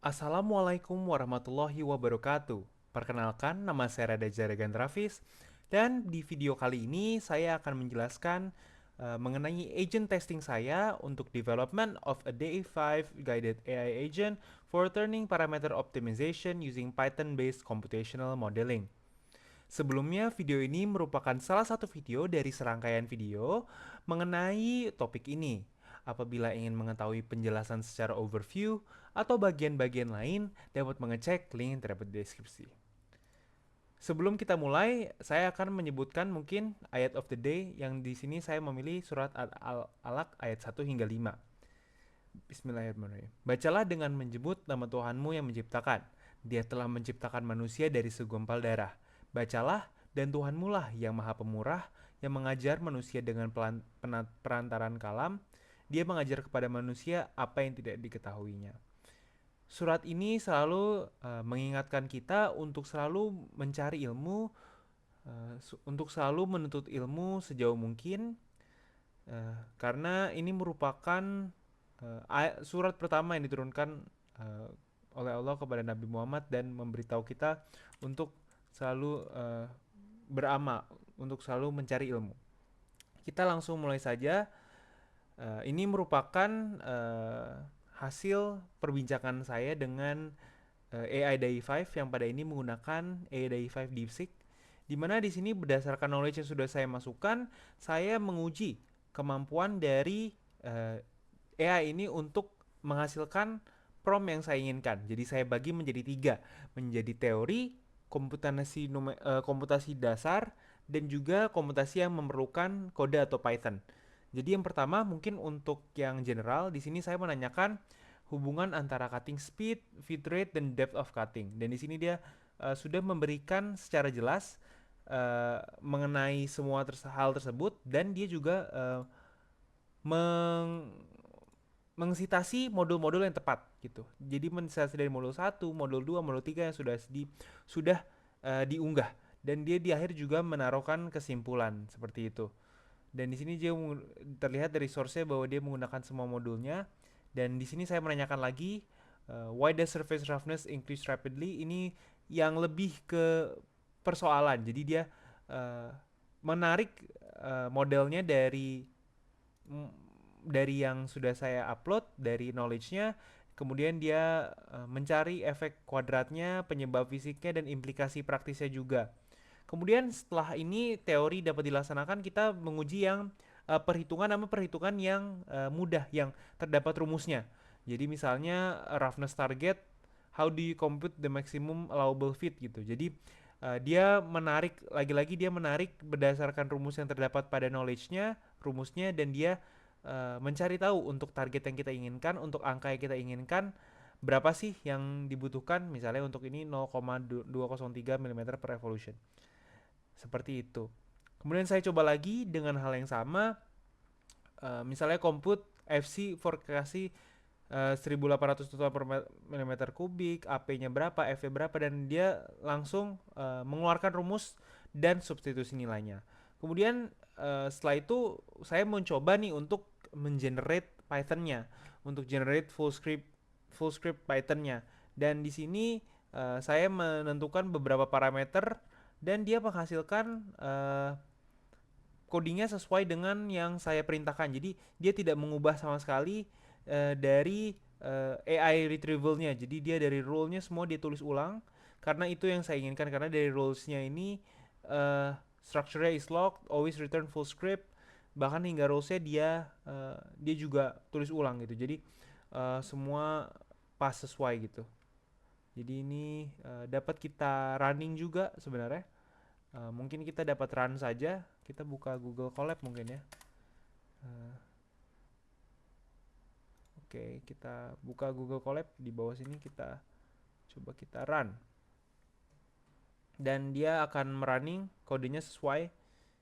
Assalamualaikum warahmatullahi wabarakatuh. Perkenalkan, nama saya Rada Jaragan Travis, dan di video kali ini saya akan menjelaskan mengenai agent testing saya untuk development of a DA5 guided AI agent for turning parameter optimization using Python-based computational modeling. Sebelumnya, video ini merupakan salah satu video dari serangkaian video mengenai topik ini. Apabila ingin mengetahui penjelasan secara overview atau bagian-bagian lain, dapat mengecek link yang terdapat di deskripsi. Sebelum kita mulai, saya akan menyebutkan mungkin ayat of the day yang di sini saya memilih surat Al-Alaq ayat 1 hingga 5. Bismillahirrahmanirrahim. Bacalah dengan menyebut nama Tuhanmu yang menciptakan. Dia telah menciptakan manusia dari segumpal darah. Bacalah, dan Tuhanmu lah yang maha pemurah, yang mengajar manusia dengan perantaran kalam. Dia mengajar kepada manusia apa yang tidak diketahuinya. Surat ini selalu mengingatkan kita untuk selalu mencari ilmu, untuk selalu menuntut ilmu sejauh mungkin, karena ini merupakan surat pertama yang diturunkan uh, oleh Allah kepada Nabi Muhammad dan memberitahu kita untuk selalu beramal, untuk selalu mencari ilmu. Kita langsung mulai saja. Ini merupakan hasil perbincangan saya dengan AI DAI5 yang pada ini menggunakan AI DAI5 DeepSeek, di mana di sini berdasarkan knowledge yang sudah saya masukkan, saya menguji kemampuan dari AI ini untuk menghasilkan prompt yang saya inginkan. Jadi saya bagi menjadi tiga, menjadi teori, komputasi dasar, dan juga komputasi yang memerlukan kode atau Python. Jadi yang pertama mungkin untuk yang general, di sini saya menanyakan hubungan antara cutting speed, feed rate, dan depth of cutting. Dan di sini dia sudah memberikan secara jelas mengenai semua hal tersebut, dan dia juga meng mengisitasi modul-modul yang tepat gitu. Jadi mensitasi dari modul 1, modul 2, modul 3 yang sudah diunggah, dan dia di akhir juga menaruhkan kesimpulan seperti itu. Dan di sini dia terlihat dari source-nya bahwa dia menggunakan semua modulnya. Dan di sini saya menanyakan lagi, why the surface roughness increase rapidly? Ini yang lebih ke persoalan. Jadi dia uh, menarik modelnya dari yang sudah saya upload, dari knowledge-nya, kemudian dia mencari efek kuadratnya, penyebab fisiknya, dan implikasi praktisnya juga. Kemudian setelah ini teori dapat dilaksanakan, kita menguji yang perhitungan yang mudah, yang terdapat rumusnya. Jadi misalnya roughness target, how do you compute the maximum allowable fit gitu. Jadi dia menarik, lagi-lagi dia menarik berdasarkan rumus yang terdapat pada knowledge-nya, rumusnya, dan dia mencari tahu untuk target yang kita inginkan, untuk angka yang kita inginkan, berapa sih yang dibutuhkan, misalnya untuk ini 0,203 mm per revolution. Seperti itu. Kemudian saya coba lagi dengan hal yang sama, misalnya compute FC forecast 1800 Newton per mm kubik, AP-nya berapa, F-nya berapa, dan dia langsung mengeluarkan rumus dan substitusi nilainya. Kemudian setelah itu saya mencoba nih untuk mengenerate Python-nya, untuk generate full script Python-nya. Dan di sini saya menentukan beberapa parameter dan dia menghasilkan codingnya sesuai dengan yang saya perintahkan. Jadi dia tidak mengubah sama sekali dari AI retrievalnya. Jadi dia dari rule-nya semua dia tulis ulang karena itu yang saya inginkan, karena dari rules-nya ini structure-nya is locked, always return full script, bahkan hingga rules-nya dia juga tulis ulang gitu. Jadi semua pas sesuai gitu. Jadi ini dapat kita running juga sebenarnya. Mungkin kita dapat run saja. Kita buka Google Colab mungkin ya. Uh, Oke, kita buka Google Colab di bawah sini, kita coba kita run. Dan dia akan merunning kodenya sesuai.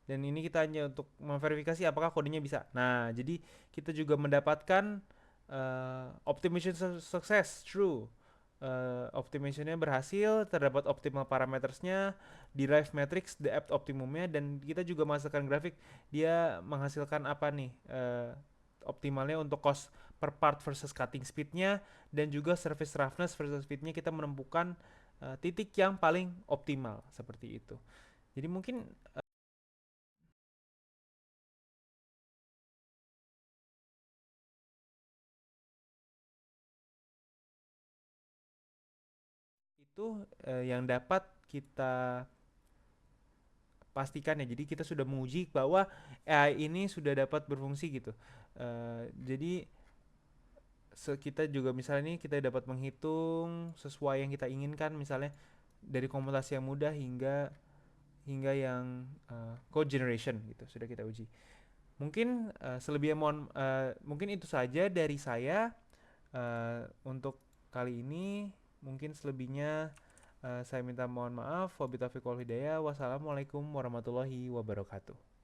Dan ini kita hanya untuk memverifikasi apakah kodenya bisa. Nah, jadi kita juga mendapatkan optimization success, true. Optimizationnya berhasil, terdapat optimal parametersnya, derive matrix, depth optimumnya, dan kita juga masukkan grafik dia menghasilkan apa nih, optimalnya untuk cost per part versus cutting speednya, dan juga surface roughness versus speednya kita menemukan titik yang paling optimal seperti itu. Jadi mungkin itu yang dapat kita pastikan ya. Jadi kita sudah menguji bahwa AI ini sudah dapat berfungsi gitu. Jadi kita juga misalnya nih kita dapat menghitung sesuai yang kita inginkan, misalnya dari komputasi yang mudah hingga hingga yang code generation gitu sudah kita uji. Mungkin selebihnya mungkin itu saja dari saya untuk kali ini. Mungkin selebihnya saya minta mohon maaf. Wabillahi taufiq wal hidayah. Wassalamualaikum warahmatullahi wabarakatuh.